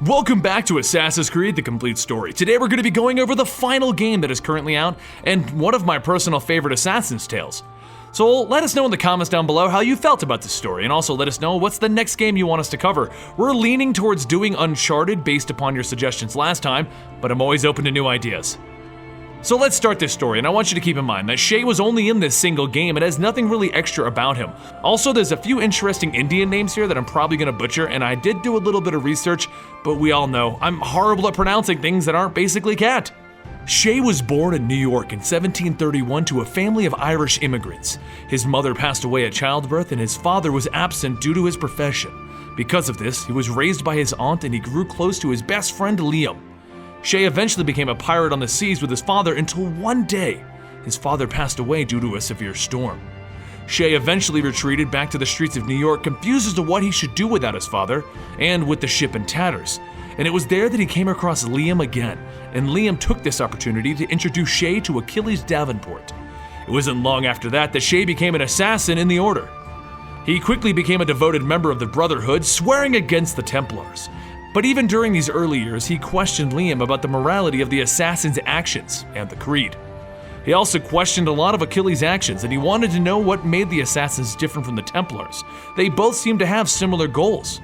Welcome back to Assassin's Creed: The Complete Story. Today we're going to be going over the final game that is currently out and one of my personal favorite Assassin's tales. So let us know in the comments down below how you felt about this story, and also let us know what's the next game you want us to cover. We're leaning towards doing Uncharted based upon your suggestions last time, but I'm always open to new ideas. So let's start this story, and I want you to keep in mind that Shay was only in this single game. It has nothing really extra about him. Also, there's a few interesting Indian names here that I'm probably gonna butcher, and I did do a little bit of research, but we all know I'm horrible at pronouncing things that aren't basically cat. Shay was born in New York in 1731 to a family of Irish immigrants. His mother passed away at childbirth, and his father was absent due to his profession. Because of this, he was raised by his aunt, and he grew close to his best friend Liam. Shay eventually became a pirate on the seas with his father until one day, his father passed away due to a severe storm. Shay eventually retreated back to the streets of New York, confused as to what he should do without his father and with the ship in tatters. And it was there that he came across Liam again, and Liam took this opportunity to introduce Shay to Achilles Davenport. It wasn't long after that that Shay became an assassin in the Order. He quickly became a devoted member of the Brotherhood, swearing against the Templars. But even during these early years, he questioned Liam about the morality of the assassin's actions and the creed. He also questioned a lot of Achilles' actions, and he wanted to know what made the assassins different from the Templars. They both seemed to have similar goals.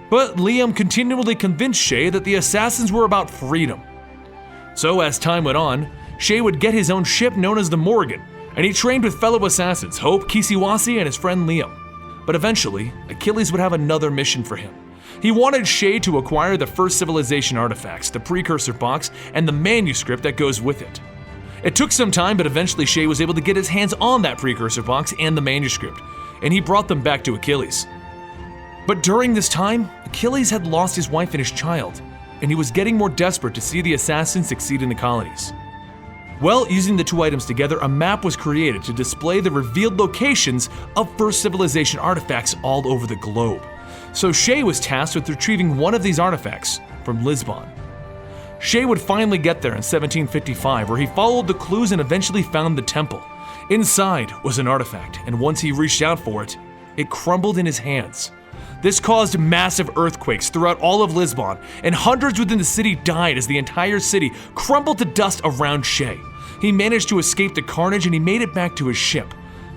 But Liam continually convinced Shay that the assassins were about freedom. So as time went on, Shay would get his own ship known as the Morrigan, and he trained with fellow assassins Hope, Kisiwasi, and his friend Liam. But eventually, Achilles would have another mission for him. He wanted Shay to acquire the first civilization artifacts, the precursor box, and the manuscript that goes with it. It took some time, but eventually Shay was able to get his hands on that precursor box and the manuscript, and he brought them back to Achilles. But during this time, Achilles had lost his wife and his child, and he was getting more desperate to see the assassins succeed in the colonies. Well, using the two items together, a map was created to display the revealed locations of first civilization artifacts all over the globe. So Shay was tasked with retrieving one of these artifacts from Lisbon. Shay would finally get there in 1755, where he followed the clues and eventually found the temple. Inside was an artifact, and once he reached out for it, it crumbled in his hands. This caused massive earthquakes throughout all of Lisbon, and hundreds within the city died as the entire city crumbled to dust around Shay. He managed to escape the carnage, and he made it back to his ship.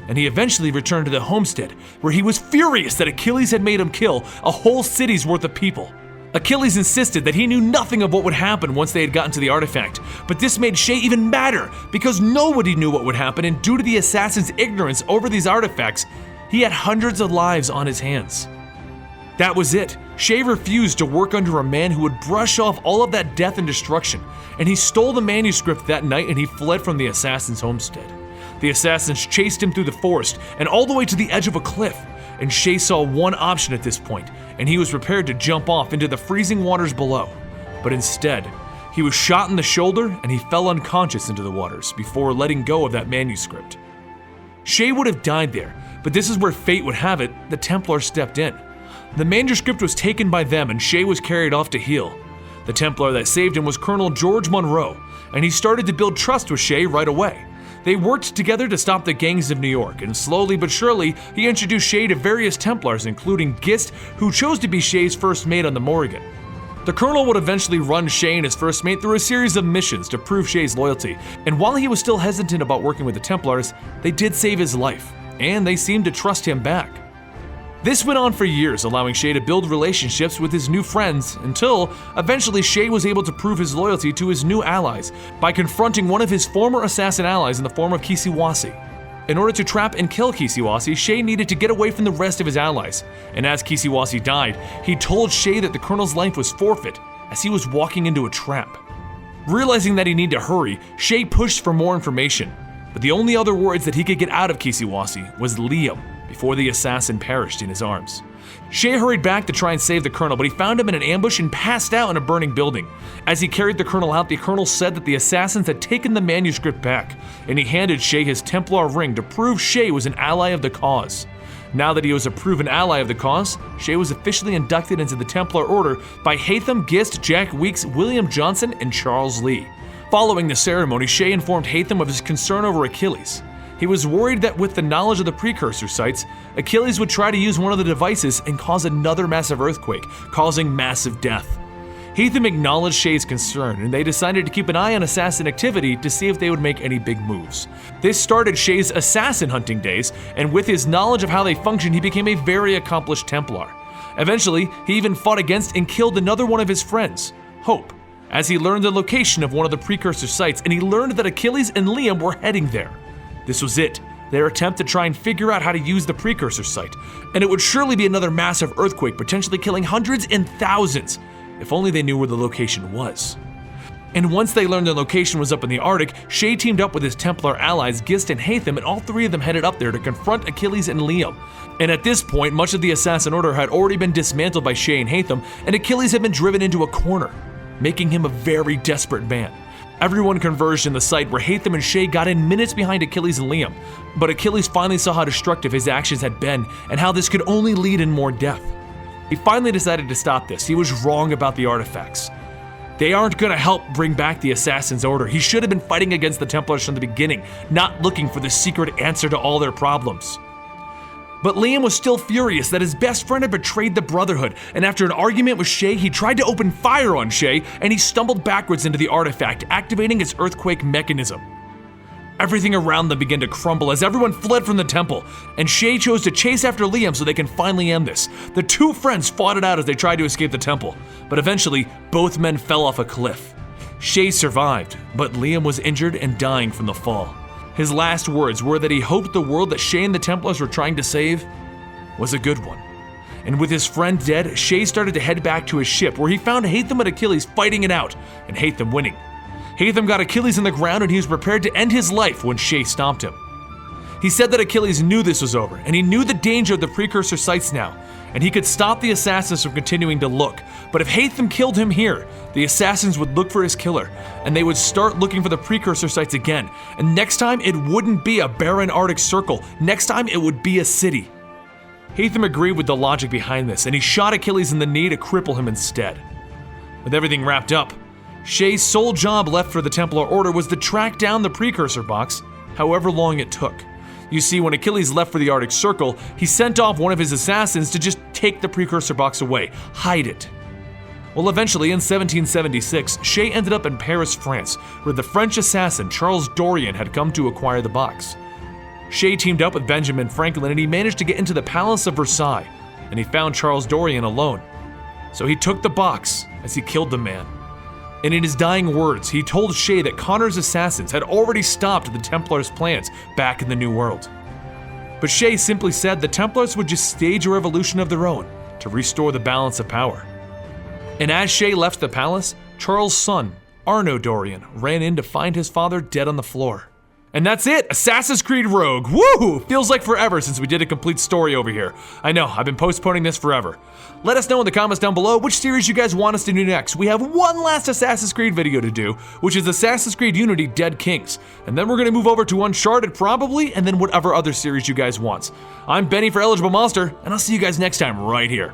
And he eventually returned to the homestead, where he was furious that Achilles had made him kill a whole city's worth of people. Achilles insisted that he knew nothing of what would happen once they had gotten to the artifact, but this made Shay even madder because nobody knew what would happen, and due to the assassin's ignorance over these artifacts, he had hundreds of lives on his hands. That was it. Shay refused to work under a man who would brush off all of that death and destruction, and he stole the manuscript that night and he fled from the assassin's homestead. The assassins chased him through the forest and all the way to the edge of a cliff, and Shay saw one option at this point, and he was prepared to jump off into the freezing waters below. But instead, he was shot in the shoulder and he fell unconscious into the waters before letting go of that manuscript. Shay would have died there, but this is where fate would have it, the Templars stepped in. The manuscript was taken by them and Shay was carried off to heal. The Templar that saved him was Colonel George Monroe, and he started to build trust with Shay right away. They worked together to stop the gangs of New York, and slowly but surely, he introduced Shay to various Templars, including Gist, who chose to be Shay's first mate on the Morrigan. The Colonel would eventually run Shay and his first mate through a series of missions to prove Shay's loyalty, and while he was still hesitant about working with the Templars, they did save his life, and they seemed to trust him back. This went on for years, allowing Shay to build relationships with his new friends, until eventually Shay was able to prove his loyalty to his new allies by confronting one of his former assassin allies in the form of Kisiwasi. In order to trap and kill Kisiwasi, Shay needed to get away from the rest of his allies, and as Kisiwasi died, he told Shay that the Colonel's life was forfeit as he was walking into a trap. Realizing that he needed to hurry, Shay pushed for more information, but the only other words that he could get out of Kisiwasi was Liam, before the assassin perished in his arms. Shay hurried back to try and save the Colonel, but he found him in an ambush and passed out in a burning building. As he carried the Colonel out, the Colonel said that the assassins had taken the manuscript back, and he handed Shay his Templar ring to prove Shay was an ally of the cause. Now that he was a proven ally of the cause, Shay was officially inducted into the Templar Order by Hatham, Gist, Jack Weeks, William Johnson, and Charles Lee. Following the ceremony, Shay informed Hatham of his concern over Achilles. He was worried that with the knowledge of the precursor sites, Achilles would try to use one of the devices and cause another massive earthquake, causing massive death. Hatham acknowledged Shay's concern, and they decided to keep an eye on assassin activity to see if they would make any big moves. This started Shay's assassin hunting days, and with his knowledge of how they function, he became a very accomplished Templar. Eventually, he even fought against and killed another one of his friends, Hope, as he learned the location of one of the precursor sites, and he learned that Achilles and Liam were heading there. This was it, their attempt to try and figure out how to use the precursor site, and it would surely be another massive earthquake, potentially killing hundreds and thousands, if only they knew where the location was. And once they learned the location was up in the Arctic, Shay teamed up with his Templar allies Gist and Hatham, and all three of them headed up there to confront Achilles and Liam. And at this point, much of the Assassin Order had already been dismantled by Shay and Hatham, and Achilles had been driven into a corner, making him a very desperate man. Everyone converged in the site where Hatham and Shay got in minutes behind Achilles and Liam, but Achilles finally saw how destructive his actions had been and how this could only lead in more death. He finally decided to stop this. He was wrong about the artifacts. They aren't gonna help bring back the Assassin's Order. He should have been fighting against the Templars from the beginning, not looking for the secret answer to all their problems. But Liam was still furious that his best friend had betrayed the Brotherhood, and after an argument with Shay, he tried to open fire on Shay, and he stumbled backwards into the artifact, activating its earthquake mechanism. Everything around them began to crumble as everyone fled from the temple, and Shay chose to chase after Liam so they can finally end this. The two friends fought it out as they tried to escape the temple, but eventually, both men fell off a cliff. Shay survived, but Liam was injured and dying from the fall. His last words were that he hoped the world that Shay and the Templars were trying to save was a good one. And with his friend dead, Shay started to head back to his ship, where he found Hatham and Achilles fighting it out, and Hatham winning. Hatham got Achilles in the ground, and he was prepared to end his life when Shay stomped him. He said that Achilles knew this was over, and he knew the danger of the precursor sites now, and he could stop the assassins from continuing to look. But if Hatham killed him here, the assassins would look for his killer, and they would start looking for the precursor sites again. And next time, it wouldn't be a barren Arctic circle. Next time, it would be a city. Hatham agreed with the logic behind this, and he shot Achilles in the knee to cripple him instead. With everything wrapped up, Shay's sole job left for the Templar Order was to track down the precursor box, however long it took. You see, when Achilles left for the Arctic Circle, he sent off one of his assassins to just take the precursor box away, hide it. Well, eventually, in 1776, Shay ended up in Paris, France, where the French assassin Charles Dorian had come to acquire the box. Shay teamed up with Benjamin Franklin, and he managed to get into the Palace of Versailles, and he found Charles Dorian alone. So he took the box as he killed the man. And in his dying words, he told Shay that Connor's assassins had already stopped the Templars' plans back in the New World. But Shay simply said the Templars would just stage a revolution of their own to restore the balance of power. And as Shay left the palace, Charles' son, Arno Dorian, ran in to find his father dead on the floor. And that's it, Assassin's Creed Rogue. Woo! Feels like forever since we did a complete story over here. I know, I've been postponing this forever. Let us know in the comments down below which series you guys want us to do next. We have one last Assassin's Creed video to do, which is Assassin's Creed Unity Dead Kings. And then we're gonna move over to Uncharted probably, and then whatever other series you guys want. I'm Benny for Eligible Monster, and I'll see you guys next time right here.